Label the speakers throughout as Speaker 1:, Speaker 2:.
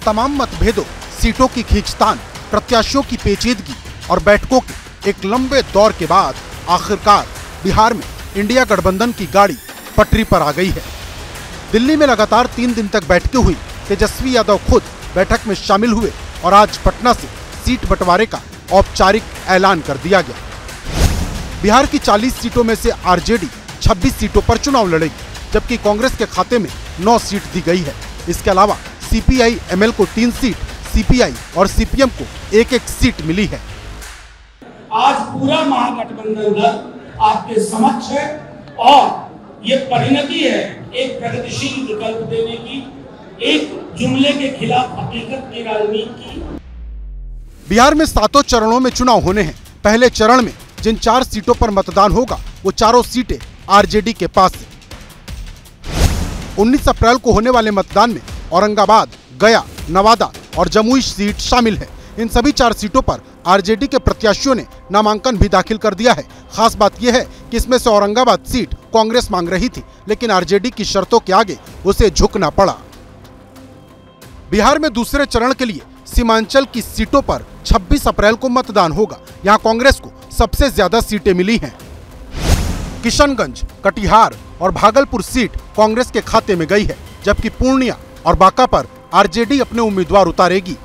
Speaker 1: तमाम मतभेदों, सीटों की खींचतान, प्रत्याशियों की पेचीदगी और बैठकों के एक लंबे दौर के बाद आखिरकार बिहार में इंडिया गठबंधन की गाड़ी पटरी पर आ गई है। दिल्ली में लगातार 3 दिन तक बैठकें हुई। तेजस्वी यादव खुद बैठक में शामिल हुए और आज पटना से सीट बंटवारे का औपचारिक ऐलान कर दिया गया। बिहार की 40 सीटों में से आरजेडी 26 सीटों पर चुनाव लड़ेगी, जबकि कांग्रेस के खाते में 9 सीट दी गई है। इसके अलावा सीपीआई एमएल को 3 सीट, सीपीआई और सीपीएम को 1-1 सीट मिली है।
Speaker 2: आज पूरा महागठबंधन दल आपके समक्ष है और ये परिणति है एक प्रगतिशील विकल्प देने की, एक जुमले के खिलाफ हकीकत की राजनीति की।
Speaker 1: बिहार में 7 चरणों में चुनाव होने हैं। पहले चरण में जिन 4 सीटों पर मतदान होगा वो चारों सीटें आरजेडी के पास है। 19 अप्रैल को होने वाले मतदान में औरंगाबाद, गया, नवादा और जमुई सीट शामिल है। इन सभी 4 सीटों पर आरजेडी के प्रत्याशियों ने नामांकन भी दाखिल कर दिया है। खास बात यह है कि इसमें से औरंगाबाद सीट कांग्रेस मांग रही थी, लेकिन आरजेडी की शर्तों के आगे उसे झुकना पड़ा। बिहार में दूसरे चरण के लिए सीमांचल की सीटों पर 26 अप्रैल को मतदान होगा। यहां कांग्रेस को सबसे ज्यादा सीटें मिली हैं। किशनगंज, कटिहार और भागलपुर सीट कांग्रेस के खाते में गई है, जबकि पूर्णिया और बांका पर आरजेडी अपने उम्मीदवार उतारेगी।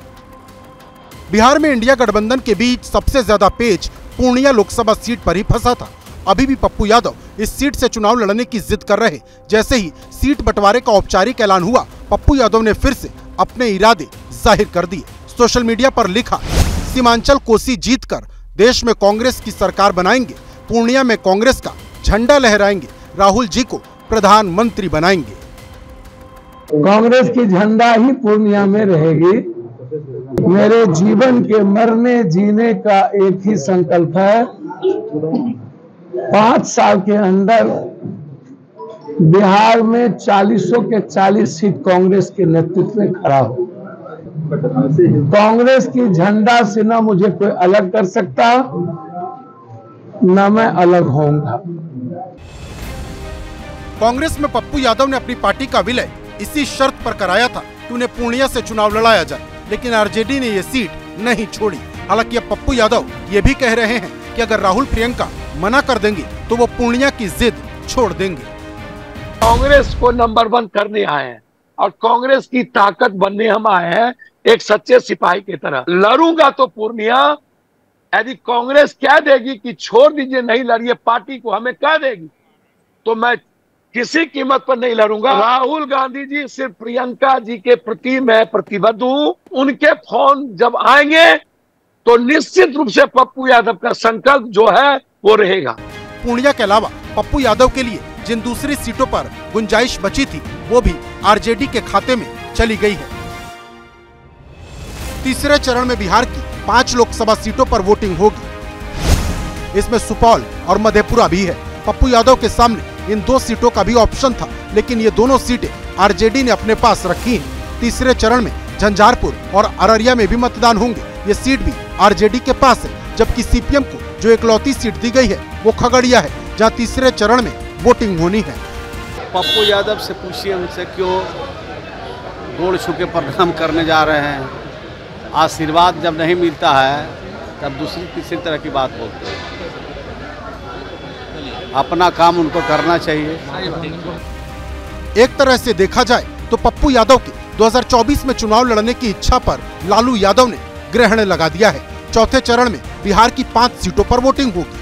Speaker 1: बिहार में इंडिया गठबंधन के बीच सबसे ज्यादा पेच पूर्णिया लोकसभा सीट पर ही फंसा था। अभी भी पप्पू यादव इस सीट से चुनाव लड़ने की जिद कर रहे। जैसे ही सीट बंटवारे का औपचारिक ऐलान हुआ, पप्पू यादव ने फिर से अपने इरादे जाहिर कर दिए। सोशल मीडिया पर लिखा, सीमांचल कोसी जीतकर देश में कांग्रेस की सरकार बनाएंगे, पूर्णिया में कांग्रेस का झंडा लहराएंगे, राहुल जी को प्रधानमंत्री बनाएंगे।
Speaker 3: कांग्रेस की झंडा ही पूर्णिया में रहेगी। मेरे जीवन के मरने जीने का एक ही संकल्प है, 5 साल के अंदर बिहार में 40 के 40 सीट कांग्रेस के नेतृत्व में खड़ा हो। कांग्रेस की झंडा से न मुझे कोई अलग कर सकता, न मैं अलग होऊंगा।
Speaker 1: कांग्रेस में पप्पू यादव ने अपनी पार्टी का विलय इसी शर्त पर कराया था कि उन्हें पूर्णिया से चुनाव लड़ाया जाए, लेकिन आरजेडी ने यह सीट नहीं छोड़ी। हालांकि अब पप्पू यादव ये भी कह रहे हैं कि अगर राहुल प्रियंका मना कर देंगे तो वो पूर्णिया की जिद छोड़ देंगे।
Speaker 4: कांग्रेस को नंबर 1 करने आए हैं और कांग्रेस की ताकत बनने हम आए हैं, एक सच्चे सिपाही की तरह। लड़ूंगा तो पूर्णिया, यदि कांग्रेस कह देगी कि छोड़ दीजिए, नहीं लड़िए, पार्टी को हमें कह देगी, तो मैं किसी कीमत पर नहीं लड़ूंगा। राहुल गांधी जी सिर्फ प्रियंका जी के प्रति मैं प्रतिबद्ध हूं। उनके फोन जब आएंगे तो निश्चित रूप से पप्पू यादव का संकल्प जो है वो रहेगा।
Speaker 1: पूर्णिया के अलावा पप्पू यादव के लिए जिन दूसरी सीटों पर गुंजाइश बची थी वो भी आरजेडी के खाते में चली गई है। तीसरे चरण में बिहार की 5 लोकसभा सीटों पर वोटिंग होगी। इसमें सुपौल और मधेपुरा भी है। पप्पू यादव के सामने इन 2 सीटों का भी ऑप्शन था, लेकिन ये दोनों सीटें आरजेडी ने अपने पास रखी हैं। तीसरे चरण में झंझारपुर और अररिया में भी मतदान होंगे। ये सीट भी आरजेडी के पास है, जबकि सीपीएम को जो इकलौती सीट दी गई है वो खगड़िया है, जहां तीसरे चरण में वोटिंग होनी है।
Speaker 5: पप्पू यादव से पूछिए उनसे क्यों गोड़ छू के प्रणाम करने जा रहे हैं। आशीर्वाद जब नहीं मिलता है तब दूसरी तीसरी तरह की बात बोलते हैं। अपना काम उनको करना चाहिए।
Speaker 1: एक तरह से देखा जाए तो पप्पू यादव के 2024 में चुनाव लड़ने की इच्छा पर लालू यादव ने ग्रहण लगा दिया है। चौथे चरण में बिहार की 5 सीटों पर वोटिंग होगी।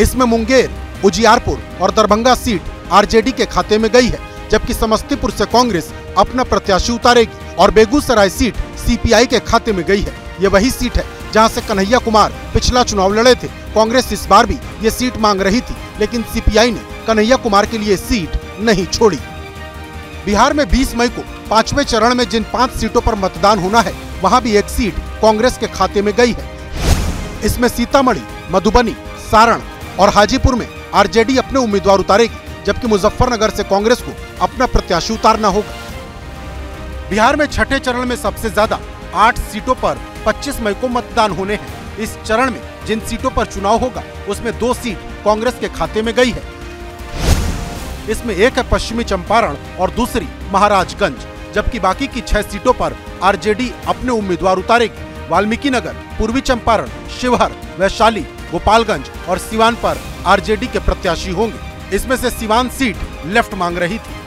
Speaker 1: इसमें मुंगेर, उजियारपुर और दरभंगा सीट आरजेडी के खाते में गई है, जबकि समस्तीपुर से कांग्रेस अपना प्रत्याशी उतारेगी और बेगूसराय सीट सीपीआई के खाते में गई है। ये वही सीट है जहां से कन्हैया कुमार पिछला चुनाव लड़े थे। कांग्रेस इस बार भी ये सीट मांग रही थी, लेकिन सीपीआई ने कन्हैया कुमार के लिए सीट नहीं छोड़ी। बिहार में 20 मई को 5वें चरण में जिन 5 सीटों पर मतदान होना है, वहां भी एक सीट कांग्रेस के खाते में गई है। इसमें सीतामढ़ी, मधुबनी, सारण और हाजीपुर में आरजेडी अपने उम्मीदवार उतारेगी, जबकि मुजफ्फरनगर से कांग्रेस को अपना प्रत्याशी उतारना होगा। बिहार में छठे चरण में सबसे ज्यादा 8 सीटों पर 25 मई को मतदान होने हैं। इस चरण में जिन सीटों पर चुनाव होगा उसमें 2 सीट कांग्रेस के खाते में गई है। इसमें एक है पश्चिमी चंपारण और दूसरी महाराजगंज। जबकि बाकी की 6 सीटों पर आरजेडी अपने उम्मीदवार उतारेगी। वाल्मीकि नगर, पूर्वी चंपारण, शिवहर, वैशाली, गोपालगंज और सिवान पर आरजेडी के प्रत्याशी होंगे। इसमें से सिवान सीट लेफ्ट मांग रही थी।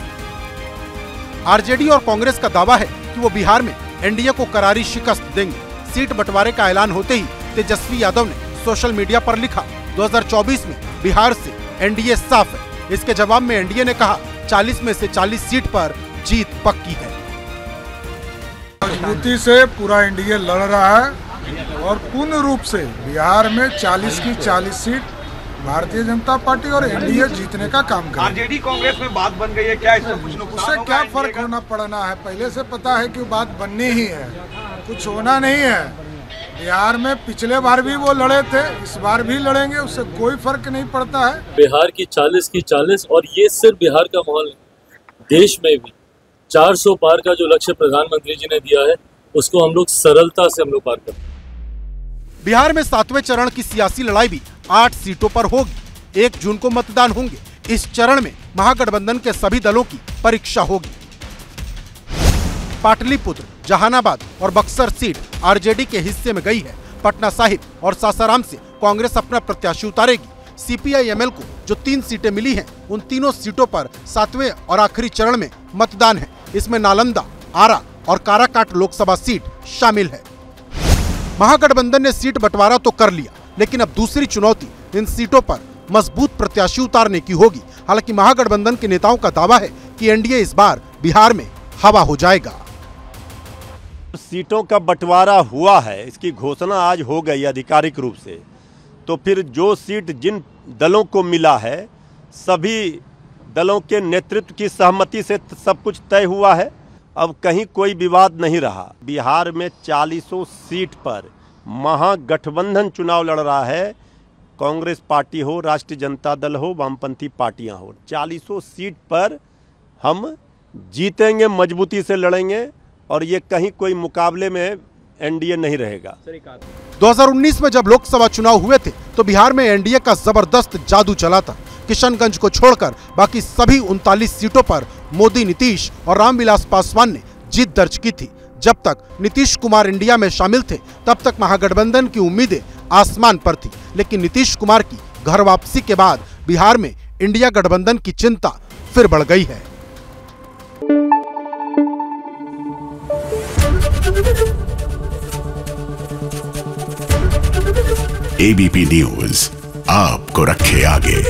Speaker 1: आरजेडी और कांग्रेस का दावा है कि वो बिहार में एनडीए को करारी शिकस्त देंगे। सीट बंटवारे का ऐलान होते ही तेजस्वी यादव ने सोशल मीडिया पर लिखा, 2024 में बिहार से एनडीए साफ है। इसके जवाब में एनडीए ने कहा 40 में से 40 सीट पर जीत पक्की है।
Speaker 6: मजबूती से पूरा एनडीए लड़ रहा है और पूर्ण रूप से बिहार में 40 की 40 सीट भारतीय जनता पार्टी और एनडीए जीतने का काम कर रही है।
Speaker 7: आरजेडी कांग्रेस में बात बन गई है, क्या इसमें कुछ
Speaker 6: उससे क्या फर्क होना पड़ना है? पहले से पता है कि बात बननी ही है, कुछ होना नहीं है। बिहार में पिछले बार भी वो लड़े थे, इस बार भी लड़ेंगे, उससे कोई फर्क नहीं पड़ता है।
Speaker 8: बिहार की 40 की 40 और ये सिर्फ बिहार का माहौल, देश में भी 400 पार का जो लक्ष्य प्रधानमंत्री जी ने दिया है उसको हम लोग सरलता से पार करते हैं।
Speaker 1: बिहार में 7वें चरण की सियासी लड़ाई भी 8 सीटों पर होगी। 1 जून को मतदान होंगे। इस चरण में महागठबंधन के सभी दलों की परीक्षा होगी। पाटलिपुत्र, जहानाबाद और बक्सर सीट आरजेडी के हिस्से में गई है। पटना साहिब और सासाराम से कांग्रेस अपना प्रत्याशी उतारेगी। सीपीआई-एमएल को जो 3 सीटें मिली हैं, उन तीनों सीटों पर 7वें और आखिरी चरण में मतदान है। इसमें नालंदा, आरा और काराकाट लोकसभा सीट शामिल है। महागठबंधन ने सीट बंटवारा तो कर लिया, लेकिन अब दूसरी चुनौती इन सीटों पर मजबूत प्रत्याशी उतारने की होगी। हालांकि महागठबंधन के नेताओं का दावा है कि एनडीए इस बार बिहार में हवा हो जाएगा।
Speaker 9: सीटों का बंटवारा हुआ है, इसकी घोषणा आज हो गई आधिकारिक रूप से। तो फिर जो सीट जिन दलों को मिला है, सभी दलों के नेतृत्व की सहमति से सब कुछ तय हुआ है। अब कहीं कोई विवाद नहीं रहा। बिहार में 40 सीट पर महागठबंधन चुनाव लड़ रहा है। कांग्रेस पार्टी हो, राष्ट्रीय जनता दल हो, वामपंथी पार्टियां हो, 40 सीट पर हम जीतेंगे, मजबूती से लड़ेंगे और ये कहीं कोई मुकाबले में एनडीए नहीं रहेगा।
Speaker 1: 2019 में जब लोकसभा चुनाव हुए थे तो बिहार में एनडीए का जबरदस्त जादू चला था। किशनगंज को छोड़कर बाकी सभी 39 सीटों पर मोदी, नीतीश और रामविलास पासवान ने जीत दर्ज की थी। जब तक नीतीश कुमार इंडिया में शामिल थे तब तक महागठबंधन की उम्मीदें आसमान पर थी। लेकिन नीतीश कुमार की घर वापसी के बाद बिहार में इंडिया गठबंधन की चिंता फिर बढ़ गई है।
Speaker 10: एबीपी न्यूज़ आपको रखे आगे।